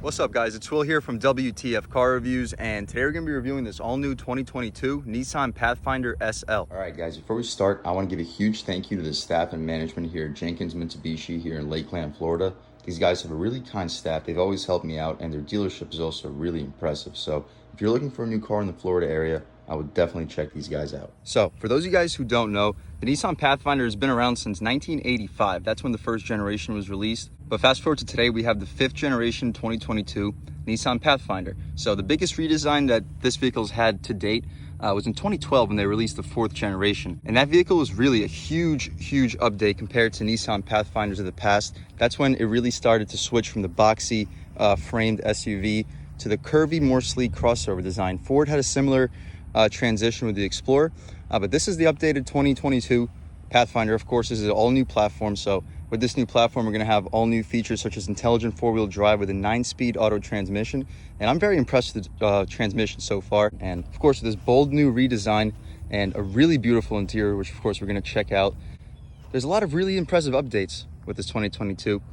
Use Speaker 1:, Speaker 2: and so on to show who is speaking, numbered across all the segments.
Speaker 1: What's up guys, it's Will here from W.T.F Car Reviews, and today we're going to be reviewing this all-new 2022 Nissan Pathfinder SL.
Speaker 2: Alright guys, before we start, I want to give a huge thank you to the staff and management here at Jenkins Mitsubishi here in Lakeland, Florida. These guys have a really kind staff. They've always helped me out, and their dealership is also really impressive. So if you're looking for a new car in the Florida area, I would definitely check these guys out.
Speaker 1: So for those of you guys who don't know, the Nissan Pathfinder has been around since 1985. That's when the first generation was released. But fast forward to today, we have the 5th generation 2022 Nissan Pathfinder. So the biggest redesign that this vehicle's had to date was in 2012 when they released the 4th generation. And that vehicle was really a huge update compared to Nissan Pathfinders of the past. That's when it really started to switch from the boxy framed SUV to the curvy, more sleek crossover design. Ford had a similar transition with the Explorer, but this is the updated 2022 Pathfinder. Of course, this is an all new platform, so with this new platform we're going to have all new features such as intelligent 4-wheel drive with a 9-speed auto transmission, and I'm very impressed with the transmission so far. And of course, with this bold new redesign and a really beautiful interior, which of course we're going to check out, there's a lot of really impressive updates with this 2022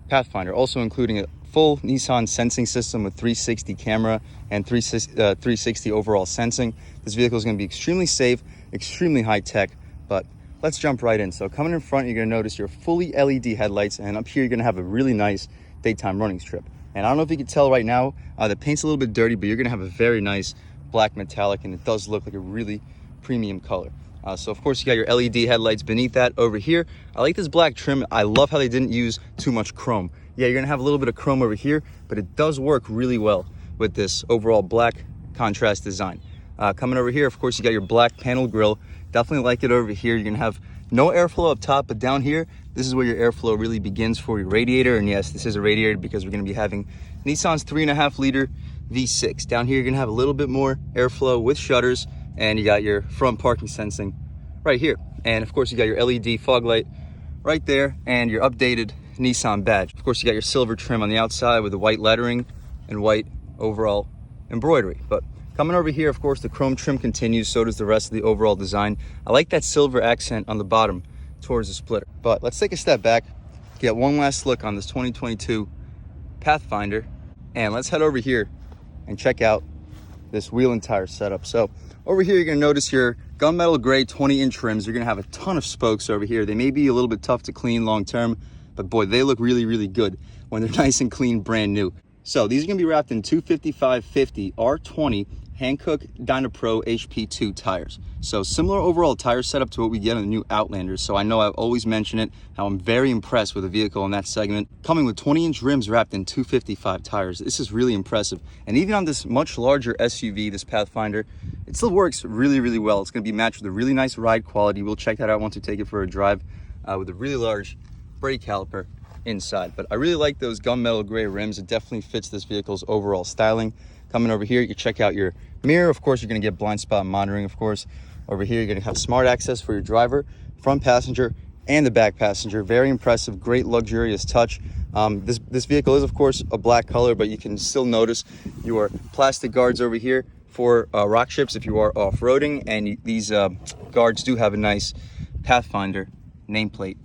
Speaker 1: Pathfinder, also including a full Nissan sensing system with 360 camera and 360 overall sensing. This vehicle is going to be extremely safe, extremely high tech, but let's jump right in. So coming in front, you're going to notice your fully LED headlights, and up here you're going to have a really nice daytime running strip. And I don't know if you can tell right now, the paint's a little bit dirty, but you're going to have a very nice black metallic, and it does look like a really premium color. So of course you got your LED headlights beneath that. Over here, I like this black trim. I love how they didn't use too much chrome. Yeah, you're gonna have a little bit of chrome over here, but it does work really well with this overall black contrast design. Coming over here, of course, you got your black panel grille. Definitely like it over here. You're gonna have no airflow up top, but down here, this is where your airflow really begins for your radiator. And yes, this is a radiator because we're gonna be having Nissan's 3.5 liter V6. Down here, you're gonna have a little bit more airflow with shutters, and you got your front parking sensing right here. And of course, you got your LED fog light right there and your updated Nissan badge. Of course, you got your silver trim on the outside with the white lettering and white overall embroidery. But coming over here, of course, the chrome trim continues, so does the rest of the overall design. I like that silver accent on the bottom towards the splitter. But let's take a step back, get one last look on this 2022 Pathfinder, and let's head over here and check out this wheel and tire setup. So over here, you're gonna notice your gunmetal gray 20-inch rims. You're gonna have a ton of spokes over here. They may be a little bit tough to clean long term, but boy, they look really good when they're nice and clean, brand new. So these are gonna be wrapped in 255/50 R20 Hankook Dynapro HP2 tires. So similar overall tire setup to what we get on the new Outlanders. So I know I always mention it, how I'm very impressed with the vehicle in that segment. Coming with 20-inch rims wrapped in 255 tires. This is really impressive. And even on this much larger SUV, this Pathfinder, it still works really well. It's gonna be matched with a really nice ride quality. We'll check that out once we take it for a drive, with a really large brake caliper inside. But I really like those gunmetal gray rims. It definitely fits this vehicle's overall styling. Coming over here, you can check out your mirror. Of course, you're gonna get blind spot monitoring, of course. Over here, you're gonna have smart access for your driver, front passenger, and the back passenger. Very impressive, great luxurious touch. This vehicle is, of course, a black color, but you can still notice your plastic guards over here for rock chips if you are off-roading. And these guards do have a nice Pathfinder nameplate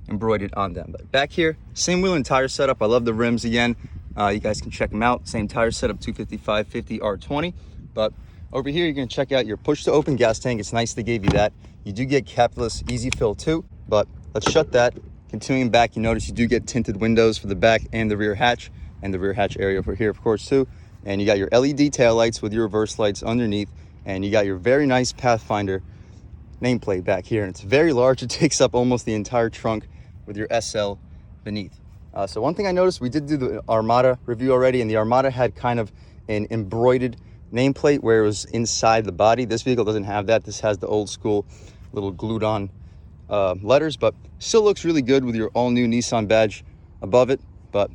Speaker 1: embroidered on them. But back here, same wheel and tire setup. I love the rims again. You guys can check them out. Same tire setup, 255/50 R20. But over here, you're gonna check out your push to open gas tank. It's nice they gave you that. You do get capless easy fill too, but let's shut that. Continuing back, you notice you do get tinted windows for the back and the rear hatch, and the rear hatch area over here, of course, too. And you got your LED taillights with your reverse lights underneath, and you got your very nice Pathfinder nameplate back here. And it's very large. It takes up almost the entire trunk with your SL beneath. So one thing I noticed, we did do the Armada review already, and the Armada had kind of an embroidered nameplate where it was inside the body. This vehicle doesn't have that. This has the old school little glued on letters, but still looks really good with your all new Nissan badge above it. But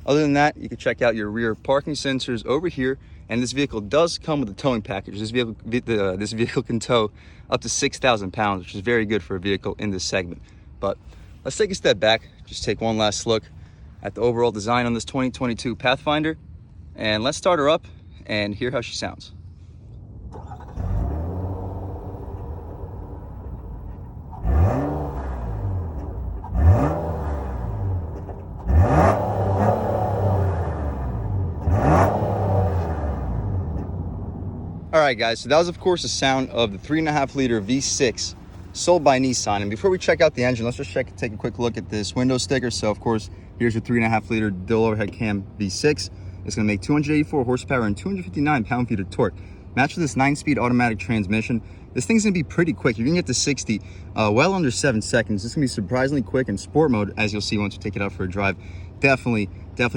Speaker 1: other than that, you can check out your rear parking sensors over here. And this vehicle does come with a towing package. This vehicle can tow up to 6,000 pounds, which is very good for a vehicle in this segment. But let's take a step back, just take one last look at the overall design on this 2022 Pathfinder, and let's start her up and hear how she sounds. right, guys, so that was, of course, the sound of the 3.5-liter V6 sold by Nissan. And before we check out the engine, let's just take a quick look at this window sticker. So, of course, here's your 3.5-liter dual overhead cam V6. It's going to make 284 horsepower and 259 pound-feet of torque. Matched with this 9-speed automatic transmission, this thing's going to be pretty quick. You're going to get to 60 well under 7 seconds. This is going to be surprisingly quick, in sport mode, as you'll see once you take it out for a drive. Definitely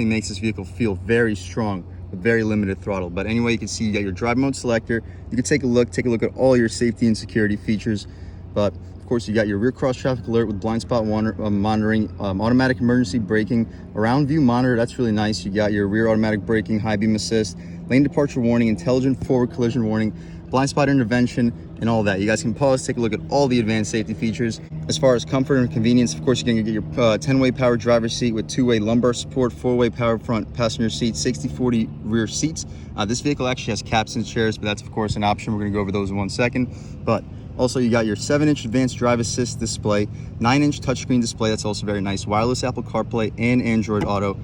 Speaker 1: makes this vehicle feel very strong with very limited throttle. But anyway, you can see you got your drive mode selector. You can take a look at all your safety and security features. But of course, you got your rear cross traffic alert with blind spot monitoring, automatic emergency braking, around view monitor. That's really nice. You got your rear automatic braking, high beam assist, lane departure warning, intelligent forward collision warning, blind spot intervention, and all that. You guys can pause, take a look at all the advanced safety features. As far as comfort and convenience, of course, you're going to get your 10-way power driver's seat with 2-way lumbar support, 4-way power front passenger seat, 60/40 rear seats. This vehicle actually has captain's chairs, but that's, of course, an option. We're going to go over those in 1 second. But also, you got your 7-inch advanced drive assist display, 9-inch touchscreen display. That's also very nice. Wireless Apple CarPlay and Android Auto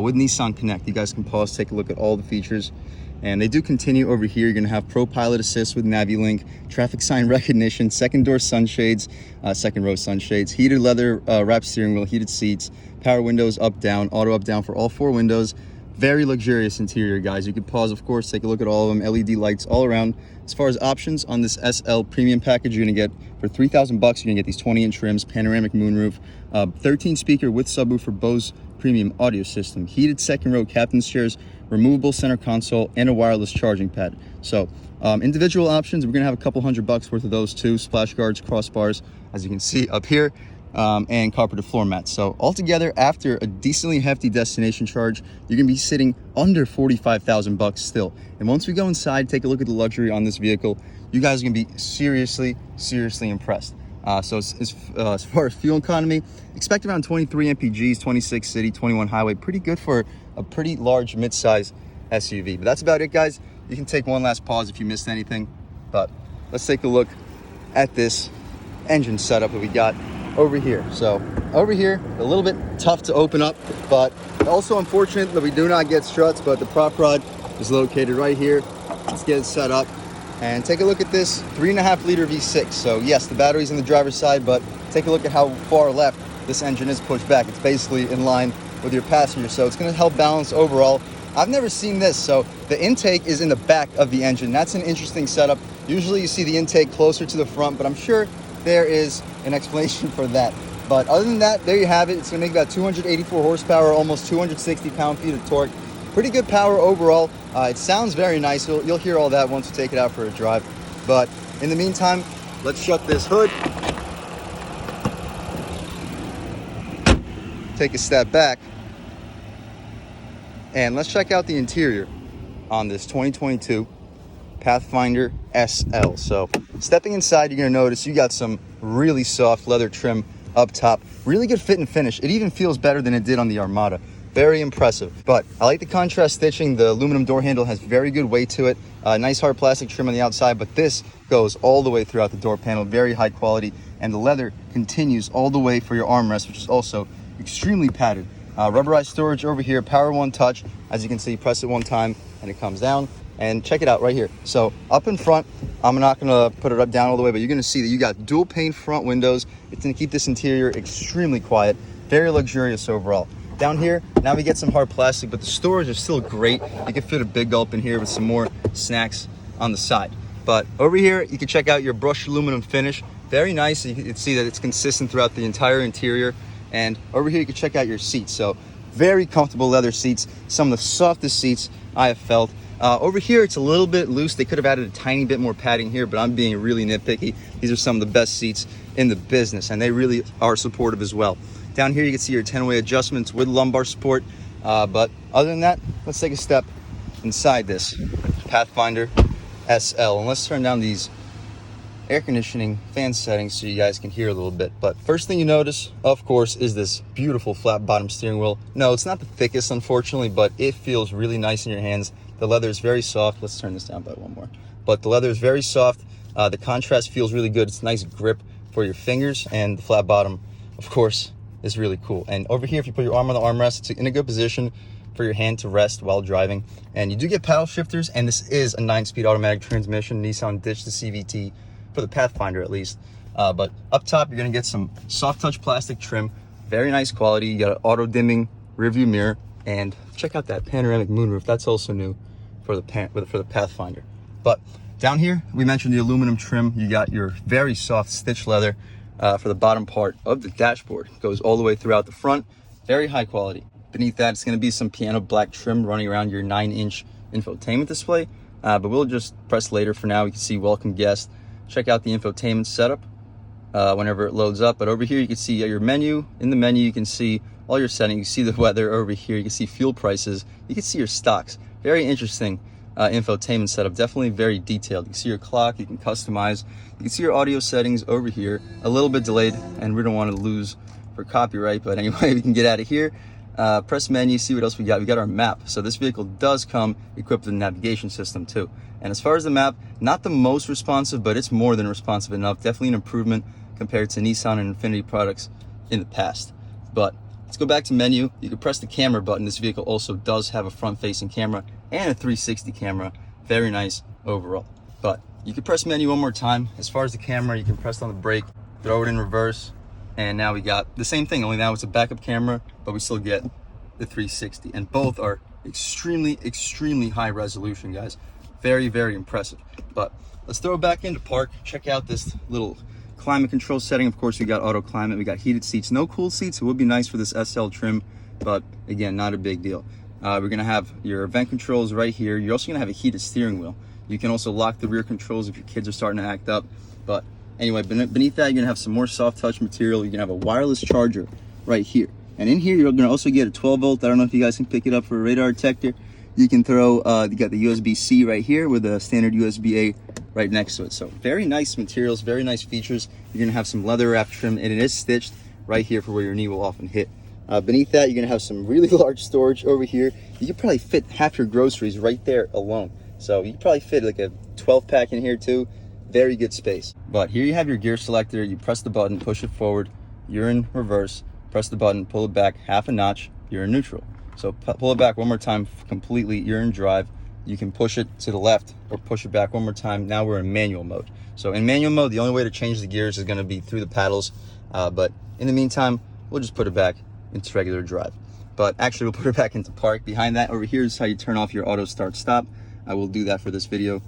Speaker 1: with Nissan Connect. You guys can pause, take a look at all the features. And they do continue over here. You're going to have Pro Pilot Assist with NaviLink, traffic sign recognition, second door sunshades, second row sunshades, heated leather wrapped steering wheel, heated seats, power windows up, down, auto up, down for all 4 windows. Very luxurious interior, guys. You can pause, of course, take a look at all of them. LED lights all around. As far as options on this SL premium package, you're going to get for $3,000, you're going to get these 20-inch rims, panoramic moonroof, 13-speaker with subwoofer Bose premium audio system, heated second row captain's chairs, removable center console, and a wireless charging pad. So individual options, we're going to have a couple $100 worth of those too. Splash guards, crossbars, as you can see up here, and carpeted floor mats. So altogether, after a decently hefty destination charge, you're going to be sitting under $45,000 still. And once we go inside, take a look at the luxury on this vehicle, you guys are going to be seriously impressed. So as far as fuel economy, expect around 23 mpgs, 26 city, 21 highway. Pretty good for a pretty large mid-size SUV. But that's about it, guys. You can take one last pause if you missed anything. But let's take a look at this engine setup that we got over here. So over here, a little bit tough to open up, but also unfortunate that we do not get struts, but the prop rod is located right here. Let's get it set up and take a look at this 3.5-liter V6. So yes, the battery's on the driver's side, but take a look at how far left this engine is pushed back. It's basically in line with your passenger, so it's going to help balance overall. I've never seen this. So the intake is in the back of the engine. That's an interesting setup. Usually you see the intake closer to the front, but I'm sure there is an explanation for that. But other than that, there you have it. It's going to make about 284 horsepower, almost 260 pound-feet of torque. Pretty good power overall. It sounds very nice. You'll hear all that once you take it out for a drive. But in the meantime, let's shut this hood. Take a step back. And let's check out the interior on this 2022 Pathfinder SL. So stepping inside, you're going to notice you got some really soft leather trim up top. Really good fit and finish. It even feels better than it did on the Armada. Very impressive. But I like the contrast stitching. The aluminum door handle has very good weight to it. Nice hard plastic trim on the outside, but this goes all the way throughout the door panel. Very high quality. And the leather continues all the way for your armrest, which is also extremely padded. Rubberized storage over here, Power One Touch. As you can see, press it one time and it comes down. And check it out right here. So up in front, I'm not gonna put it up down all the way, but you're gonna see that you got dual pane front windows. It's gonna keep this interior extremely quiet, very luxurious overall. Down here, now we get some hard plastic, but the storage is still great. You can fit a big gulp in here with some more snacks on the side. But over here, you can check out your brushed aluminum finish. Very nice. You can see that it's consistent throughout the entire interior. And over here, you can check out your seats. So very comfortable leather seats, some of the softest seats I have felt. Over here, it's a little bit loose. They could have added a tiny bit more padding here, but I'm being really nitpicky. These are some of the best seats in the business, and they really are supportive as well. Down here, you can see your 10-way adjustments with lumbar support. But other than that, let's take a step inside this Pathfinder SL. And let's turn down these air conditioning fan settings so you guys can hear a little bit. But first thing you notice, of course, is this beautiful flat bottom steering wheel. No, it's not the thickest, unfortunately, but it feels really nice in your hands. The leather is very soft. Let's turn this down by one more. But the leather is very soft. The contrast feels really good. It's a nice grip for your fingers, and the flat bottom, of course, is really cool. And over here, if you put your arm on the armrest, it's in a good position. for your hand to rest while driving. And you do get paddle shifters, and this is a 9-speed automatic transmission. Nissan ditched the CVT for the Pathfinder at least. But up top, you're gonna get some soft touch plastic trim, very nice quality. You got an auto dimming rear view mirror, and check out that panoramic moonroof. That's also new for the Pathfinder. But down here, we mentioned the aluminum trim. You got your very soft stitch leather for the bottom part of the dashboard. It goes all the way throughout the front, very high quality. Beneath that, it's gonna be some piano black trim running around your 9-inch infotainment display, but we'll just press later. For now, you can see welcome guest. Check out the infotainment setup whenever it loads up. But over here, you can see your menu. In the menu, you can see all your settings. You see the weather over here. You can see fuel prices. You can see your stocks. Very interesting infotainment setup. Definitely very detailed. You can see your clock. You can customize. You can see your audio settings over here. A little bit delayed, and we don't want to lose for copyright. But anyway, we can get out of here. Press menu, see what else we got. We got our map. So this vehicle does come equipped with a navigation system too. And as far as the map, not the most responsive, but it's more than responsive enough. Definitely an improvement compared to Nissan and Infiniti products in the past. But let's go back to menu. You can press the camera button. This vehicle also does have a front-facing camera and a 360 camera. Very nice overall. But you can press menu one more time. As far as the camera, you can press on the brake, throw it in reverse, and now we got the same thing, only now it's a backup camera, but we still get the 360. And both are extremely high resolution, guys. Very, very impressive. But let's throw it back into park. Check out this little climate control setting. Of course, we got auto climate. We got heated seats. No cool seats. It would be nice for this SL trim, but again, not a big deal. We're gonna have your vent controls right here. You're also gonna have a heated steering wheel. You can also lock the rear controls if your kids are starting to act up. But anyway, beneath that, you're gonna have some more soft touch material. You're gonna have a wireless charger right here. And in here, you're gonna also get a 12 volt. I don't know if you guys can pick it up for a radar detector. You can throw, you got the USB-C right here with a standard USB-A right next to it. So very nice materials, very nice features. You're gonna have some leather wrap trim, and it is stitched right here for where your knee will often hit. Beneath that, you're gonna have some really large storage over here. You could probably fit half your groceries right there alone. So you could probably fit like a 12 pack in here too. Very good space. But here you have your gear selector. You press the button, push it forward, you're in reverse. Press the button, pull it back half a notch, you're in neutral. So pull it back one more time completely, you're in drive. You can push it to the left or push it back one more time. Now we're in manual mode. So in manual mode, the only way to change the gears is gonna be through the paddles. But in the meantime, we'll just put it back into regular drive. But actually, we'll put it back into park. Behind that, over here is how you turn off your auto start stop. I will do that for this video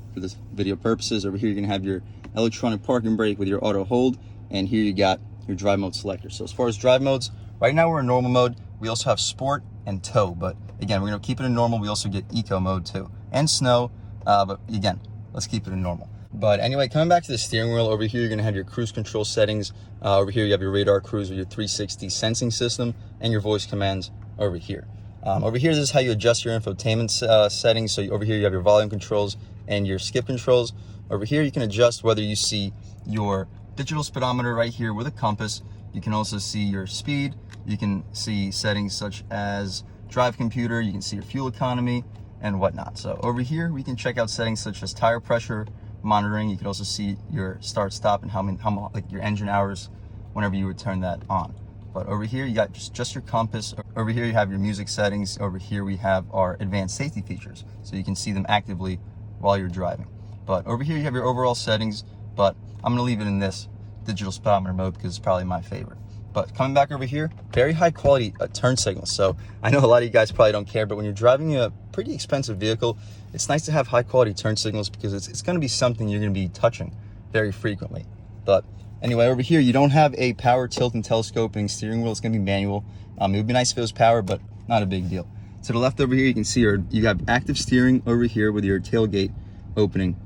Speaker 1: purposes. Over here, you're gonna have your electronic parking brake with your auto hold. And here you got your drive mode selector. So as far as drive modes, right now we're in normal mode. We also have sport and tow, but again, we're gonna keep it in normal. We also get eco mode too, and snow, but again, let's keep it in normal. But anyway, coming back to the steering wheel, over here, you're gonna have your cruise control settings. Over here, you have your radar cruise with your 360 sensing system and your voice commands over here. Over here, this is how you adjust your infotainment settings. So over here, you have your volume controls and your skip controls. Over here, you can adjust whether you see your digital speedometer right here with a compass. You can also see your speed. You can see settings such as drive computer. You can see your fuel economy and whatnot. So over here, we can check out settings such as tire pressure monitoring. You can also see your start stop and how like your engine hours whenever you would turn that on. But over here, you got just your compass. Over here, you have your music settings. Over here, we have our advanced safety features, so you can see them actively while you're driving. But over here, you have your overall settings, but I'm gonna leave it in this digital speedometer mode because it's probably my favorite. But coming back over here, very high quality turn signals. So I know a lot of you guys probably don't care, but when you're driving a pretty expensive vehicle, it's nice to have high quality turn signals because it's gonna be something you're gonna be touching very frequently. But anyway, over here, you don't have a power tilt and telescoping steering wheel. It's gonna be manual. It would be nice if it was power, but not a big deal. To the left over here, you can see you have active steering over here with your tailgate opening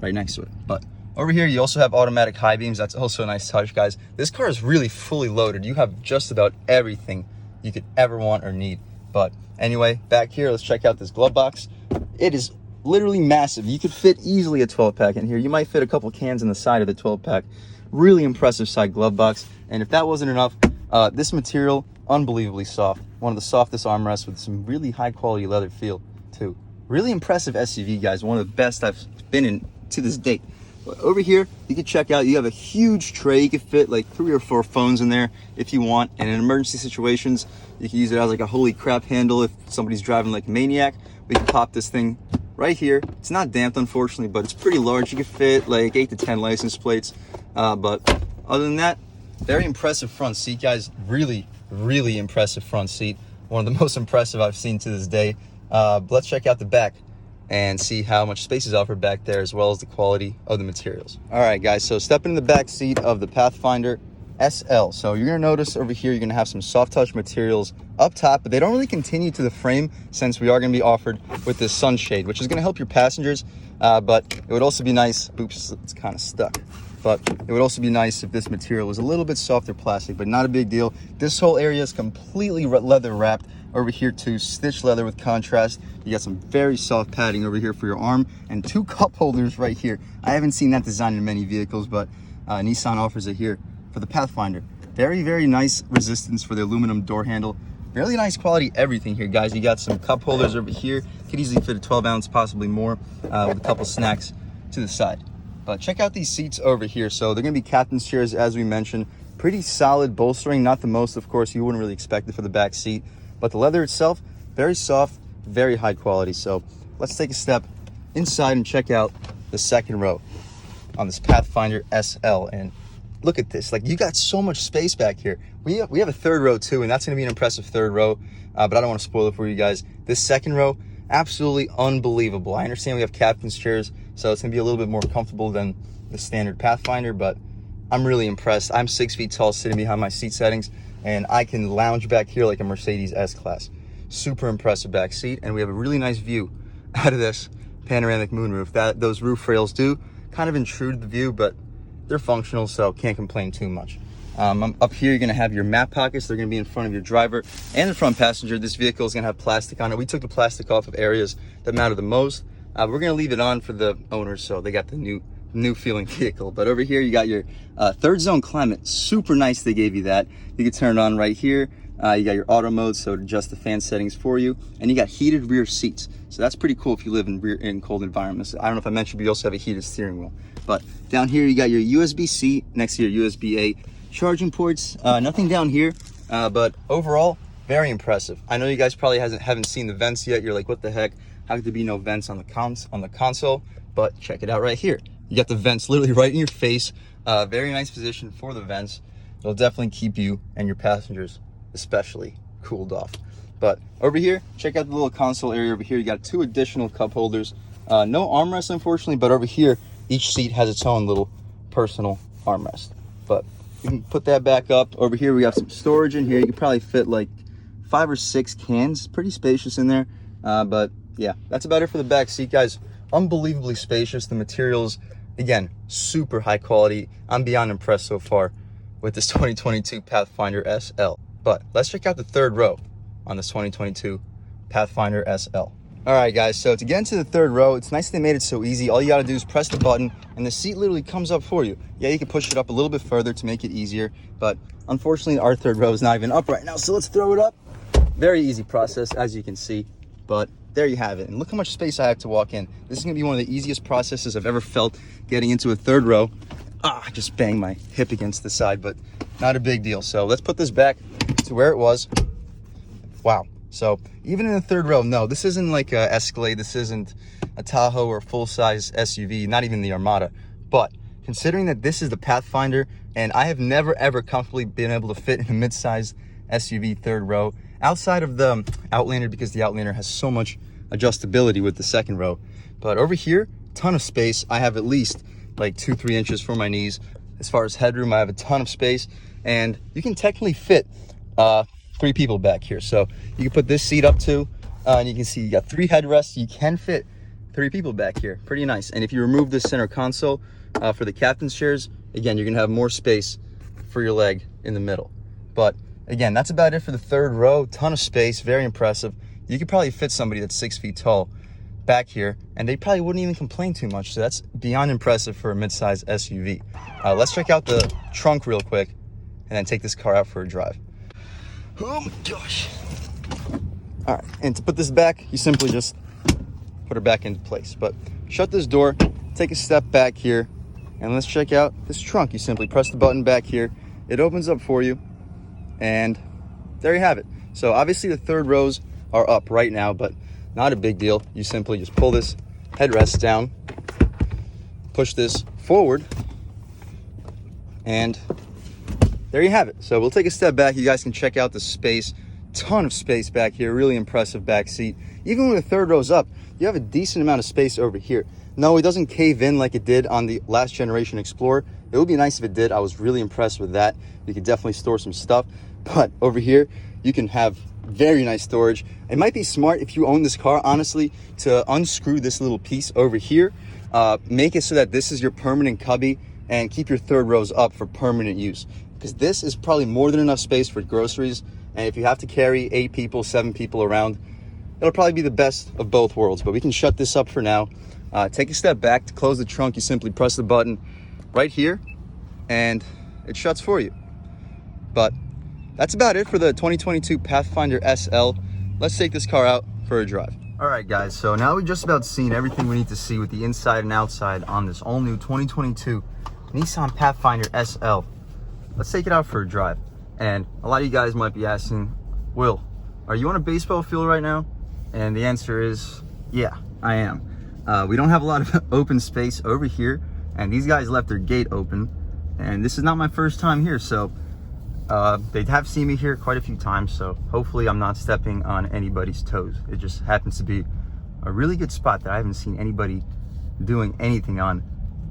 Speaker 1: right next to it. But over here, you also have automatic high beams. That's also a nice touch, guys. This car is really fully loaded. You have just about everything you could ever want or need. But anyway, back here, let's check out this glove box. It is literally massive. You could fit easily a 12 pack in here. You might fit a couple cans in the side of the 12 pack. Really impressive side glove box. And if that wasn't enough, this material, unbelievably soft. One of the softest armrests with some really high quality leather feel too. Really impressive SUV, guys. One of the best I've been in to this date. But over here, you can check out, you have a huge tray. You can fit like 3 or 4 phones in there if you want. And in emergency situations, you can use it as like a holy crap handle if somebody's driving like a maniac. We can pop this thing right here. It's not damped, unfortunately, but it's pretty large. You can fit like 8 to 10 license plates. But other than that, very impressive front seat, guys. Really, really impressive front seat. One of the most impressive I've seen to this day. Let's check out the back and see how much space is offered back there, as well as the quality of the materials. All right, guys, so step into the back seat of the Pathfinder SL. So you're gonna notice over here, you're gonna have some soft touch materials up top, but they don't really continue to the frame, since we are gonna be offered with this sunshade, which is gonna help your passengers, but it would also be nice, oops, it's kind of stuck. But it would also be nice if this material was a little bit softer plastic, but not a big deal. This whole area is completely leather wrapped. Over here too, stitched leather with contrast. You got some very soft padding over here for your arm, and 2 cup holders right here. I haven't seen that design in many vehicles, but Nissan offers it here for the Pathfinder. Very, very nice resistance for the aluminum door handle. Really nice quality everything here, guys. You got some cup holders over here. Could easily fit a 12 ounce, possibly more, with a couple snacks to the side. But check out these seats over here. So they're gonna be captain's chairs, as we mentioned. Pretty solid bolstering, not the most, of course, you wouldn't really expect it for the back seat. But the leather itself, very soft, very high quality. So let's take a step inside and check out the second row on this Pathfinder SL. And look at this, like, you got so much space back here. We have a third row too, and that's gonna be an impressive third row, but I don't wanna spoil it for you guys. This second row, absolutely unbelievable. I understand we have captain's chairs, so it's gonna be a little bit more comfortable than the standard Pathfinder, but I'm really impressed. I'm 6 feet tall sitting behind my seat settings, and I can lounge back here like a Mercedes S-Class. Super impressive back seat, and we have a really nice view out of this panoramic moonroof. Those roof rails do kind of intrude the view, but they're functional, so can't complain too much. Up here, you're gonna have your map pockets. They're gonna be in front of your driver and the front passenger. This vehicle is gonna have plastic on it. We took the plastic off of areas that matter the most. We're gonna leave it on for the owners, so they got the new feeling vehicle. But over here, you got your third zone climate. Super nice they gave you that. You can turn it on right here. You got your auto mode, so to adjust the fan settings for you, and you got heated rear seats. So that's pretty cool if you live in cold environments. I don't know if I mentioned, but you also have a heated steering wheel. But down here, you got your USB-C next to your USB-A charging ports. Nothing down here, but overall, very impressive. I know you guys probably haven't seen the vents yet. You're like, what the heck? How could there be no vents on the console? But check it out right here. You got the vents literally right in your face. Very nice position for the vents. It'll definitely keep you and your passengers especially cooled off. But over here, check out the little console area over here. You got 2 additional cup holders. No armrest, unfortunately, but over here, each seat has its own little personal armrest. But you can put that back up. Over here, we have some storage in here. You can probably fit like 5 or 6 cans. Pretty spacious in there. But yeah, that's about it for the back seat, guys. Unbelievably spacious. The materials, again, super high quality. I'm beyond impressed so far with this 2022 Pathfinder SL. But let's check out the third row on this 2022 Pathfinder SL. All right, guys, so to get into the third row, it's nice they made it so easy. All you gotta do is press the button and the seat literally comes up for you. Yeah, you can push it up a little bit further to make it easier, but unfortunately our third row is not even up right now, so let's throw it up. Very easy process, as you can see, but there you have it. And look how much space I have to walk in. This is gonna be one of the easiest processes I've ever felt getting into a third row. I just banged my hip against the side, but not a big deal. So let's put this back to where it was. Wow. So even in the third row, no, this isn't like a Escalade. This isn't a Tahoe or full-size SUV, not even the Armada. But considering that this is the Pathfinder, and I have never, ever comfortably been able to fit in a mid-size SUV third row, outside of the Outlander, because the Outlander has so much adjustability with the second row. But over here, ton of space. I have at least like 2-3 inches for my knees. As far as headroom, I have a ton of space, and you can technically fit 3 people back here. So you can put this seat up too, and you can see you got 3 headrests. You can fit 3 people back here. Pretty nice. And if you remove the center console for the captain's chairs, again, you're gonna have more space for your leg in the middle. But again, that's about it for the third row. Ton of space, very impressive. You could probably fit somebody that's 6 feet tall back here, and they probably wouldn't even complain too much. So that's beyond impressive for a mid-size SUV. Let's check out the trunk real quick and then take this car out for a drive. Oh my gosh. All right, and to put this back, you simply just put her back into place. But shut this door, take a step back here, And let's check out this trunk. You simply press the button back here. It opens up for you. And there you have it. So obviously the third rows are up right now, but not a big deal. You simply just pull this headrest down, push this forward, and there you have it. So we'll take a step back. You guys can check out the space. Ton of space back here. Really impressive back seat. Even when the third row's up, you have a decent amount of space over here. No, it doesn't cave in like it did on the last generation Explorer. It would be nice if it did. I was really impressed with that. You could definitely store some stuff. But over here, you can have very nice storage. It might be smart if you own this car, honestly, to unscrew this little piece over here. Make it so that this is your permanent cubby, and keep your third rows up for permanent use. Because this is probably more than enough space for groceries. And if you have to carry 8 people, 7 people around, it'll probably be the best of both worlds. But we can shut this up for now. Take a step back. To close the trunk, you simply press the button right here, and it shuts for you. But that's about it for the 2022 Pathfinder SL. Let's take this car out for a drive. All right, guys, so now we've just about seen everything we need to see with the inside and outside on this all-new 2022 Nissan Pathfinder SL. Let's take it out for a drive. And a lot of you guys might be asking, Will, are you on a baseball field right now? And the answer is, yeah, I am. We don't have a lot of open space over here, and these guys left their gate open. And this is not my first time here, so they have seen me here quite a few times, so hopefully I'm not stepping on anybody's toes. It just happens to be a really good spot that I haven't seen anybody doing anything on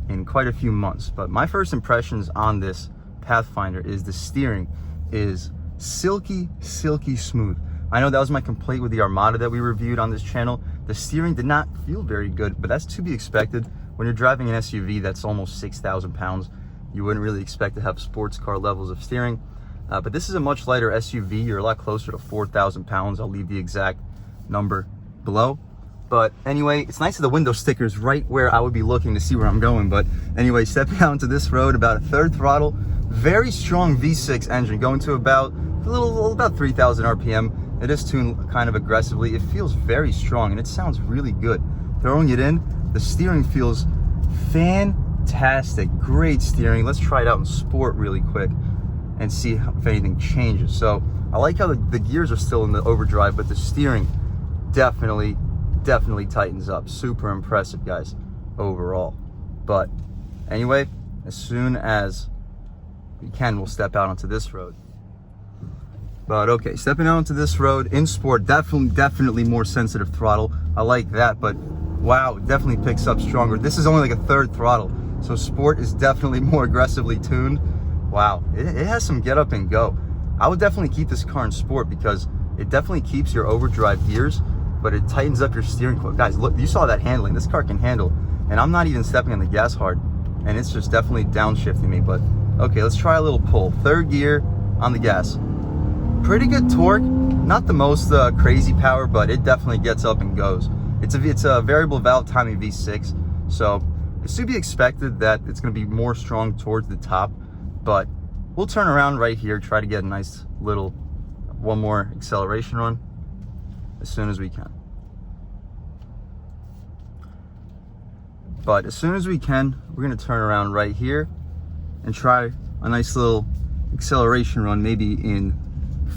Speaker 1: in quite a few months. But my first impressions on this Pathfinder is the steering is silky smooth. I know that was my complaint with the Armada that we reviewed on this channel. The steering did not feel very good, but that's to be expected. When you're driving an SUV that's almost 6,000 pounds, you wouldn't really expect to have sports car levels of steering. But this is a much lighter SUV. You're a lot closer to 4,000 pounds. I'll leave the exact number below. But anyway, it's nice that the window sticker's right where I would be looking to see where I'm going. But anyway, stepping out into this road, about a third throttle, very strong V6 engine, going to about 3,000 RPM. It is tuned kind of aggressively. It feels very strong, and it sounds really good. Throwing it in, the steering feels fantastic. Great steering. Let's try it out in sport really quick and see if anything changes. So I like how the gears are still in the overdrive, but the steering definitely tightens up. Super impressive, guys, overall. But anyway, as soon as we can, we'll step out onto this road. But okay, stepping out onto this road in sport, definitely more sensitive throttle. I like that, but wow, it definitely picks up stronger. This is only like a third throttle, so sport is definitely more aggressively tuned. Wow, it has some get up and go. I would definitely keep this car in sport because it definitely keeps your overdrive gears, but it tightens up your steering wheel. Guys, look, you saw that handling. This car can handle, and I'm not even stepping on the gas hard, and it's just definitely downshifting me. But okay, let's try a little pull. Third gear on the gas. Pretty good torque, not the most crazy power, but it definitely gets up and goes. It's a variable valve timing V6, so it's to be expected that it's going to be more strong towards the top. But we'll turn around right here, try to get a nice little one more acceleration run as soon as we can. But as soon as we can, we're going to turn around right here and try a nice little acceleration run, maybe in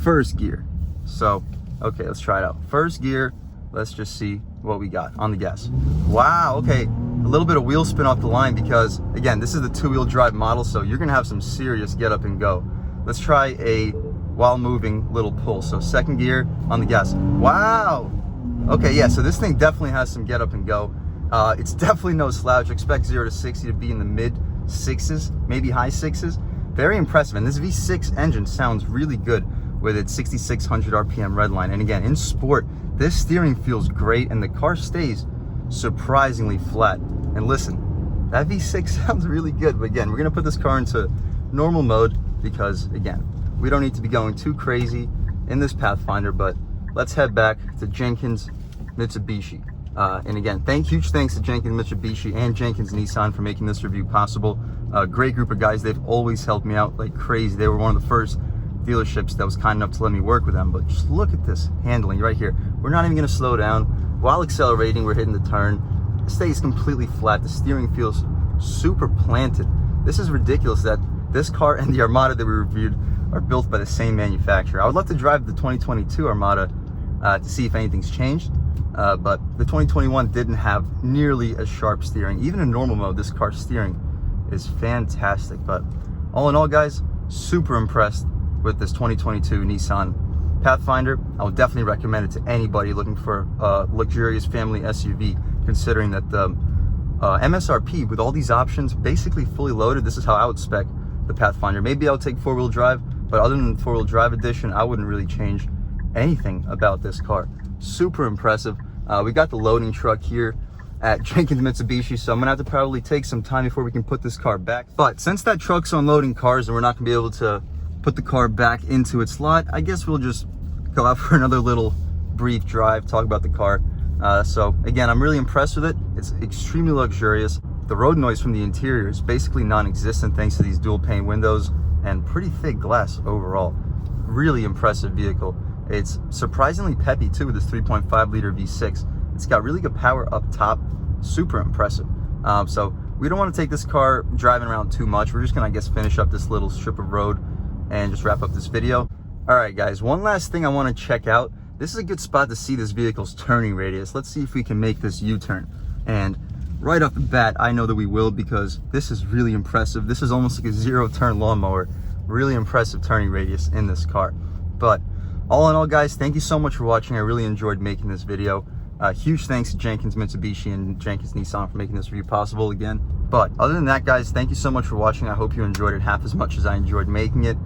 Speaker 1: first gear. So okay, let's try it out. First gear, let's just see what we got on the gas. Wow, okay, a little bit of wheel spin off the line because again, this is the 2-wheel drive model, so you're gonna have some serious get up and go. Let's try a while moving little pull. So second gear on the gas. Wow, okay, yeah, so this thing definitely has some get up and go. It's definitely no slouch. Expect 0 to 60 to be in the mid 6s, maybe high 6s. Very impressive, and this V6 engine sounds really good with its 6,600 RPM redline. And again, in sport, this steering feels great, and the car stays surprisingly flat. And listen, that V6 sounds really good. But again, we're gonna put this car into normal mode because again, we don't need to be going too crazy in this Pathfinder. But let's head back to Jenkins Mitsubishi. And again, huge thanks to Jenkins Mitsubishi and Jenkins Nissan for making this review possible. A great group of guys. They've always helped me out like crazy. They were one of the first dealerships that was kind enough to let me work with them. But just look at this handling right here. We're not even going to slow down. While accelerating, we're hitting the turn. It stays completely flat. The steering feels super planted. This is ridiculous that this car and the Armada that we reviewed are built by the same manufacturer. I would love to drive the 2022 Armada to see if anything's changed, but the 2021 didn't have nearly as sharp steering. Even in normal mode, this car's steering is fantastic. But all in all, guys, super impressed with this 2022 Nissan Pathfinder. I would definitely recommend it to anybody looking for a luxurious family SUV, considering that the MSRP with all these options basically fully loaded. This is how I would spec the Pathfinder. Maybe I'll take four-wheel drive, but other than the four-wheel drive edition, I wouldn't really change anything about this car. Super impressive. We got the loading truck here at Jenkins Mitsubishi, so I'm gonna have to probably take some time before we can put this car back. But since that truck's unloading cars and we're not gonna be able to put the car back into its lot, I guess we'll just go out for another little brief drive, talk about the car. So again, I'm really impressed with it. It's extremely luxurious. The road noise from the interior is basically non-existent thanks to these dual pane windows and pretty thick glass overall. Really impressive vehicle. It's surprisingly peppy too with this 3.5 liter V6. It's got really good power up top, super impressive. So we don't want to take this car driving around too much. We're just gonna, I guess, finish up this little strip of road and just wrap up this video. All right, guys, one last thing I want to check out. This is a good spot to see this vehicle's turning radius. Let's see if we can make this U-turn. And right off the bat, I know that we will, because this is really impressive. This is almost like a zero-turn lawnmower. Really impressive turning radius in this car. But all in all, guys, thank you so much for watching. I really enjoyed making this video. Huge thanks to Jenkins Mitsubishi and Jenkins Nissan for making this review possible again. But other than that, guys, thank you so much for watching. I hope you enjoyed it half as much as I enjoyed making it.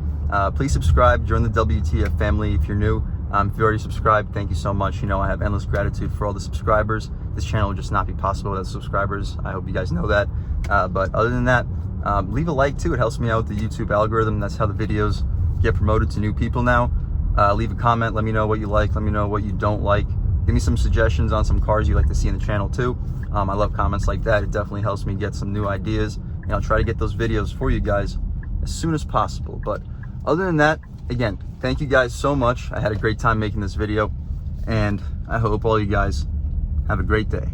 Speaker 1: Please subscribe, join the W.T.F family if you're new. If you already subscribed, thank you so much. You know, I have endless gratitude for all the subscribers. This channel would just not be possible without subscribers. I hope you guys know that. But other than that, leave a like too. It helps me out with the YouTube algorithm. That's how the videos get promoted to new people now. Leave a comment. Let me know what you like. Let me know what you don't like. Give me some suggestions on some cars you'd like to see in the channel too. I love comments like that. It definitely helps me get some new ideas. And I'll try to get those videos for you guys as soon as possible. But other than that, again, thank you guys so much. I had a great time making this video, and I hope all you guys have a great day.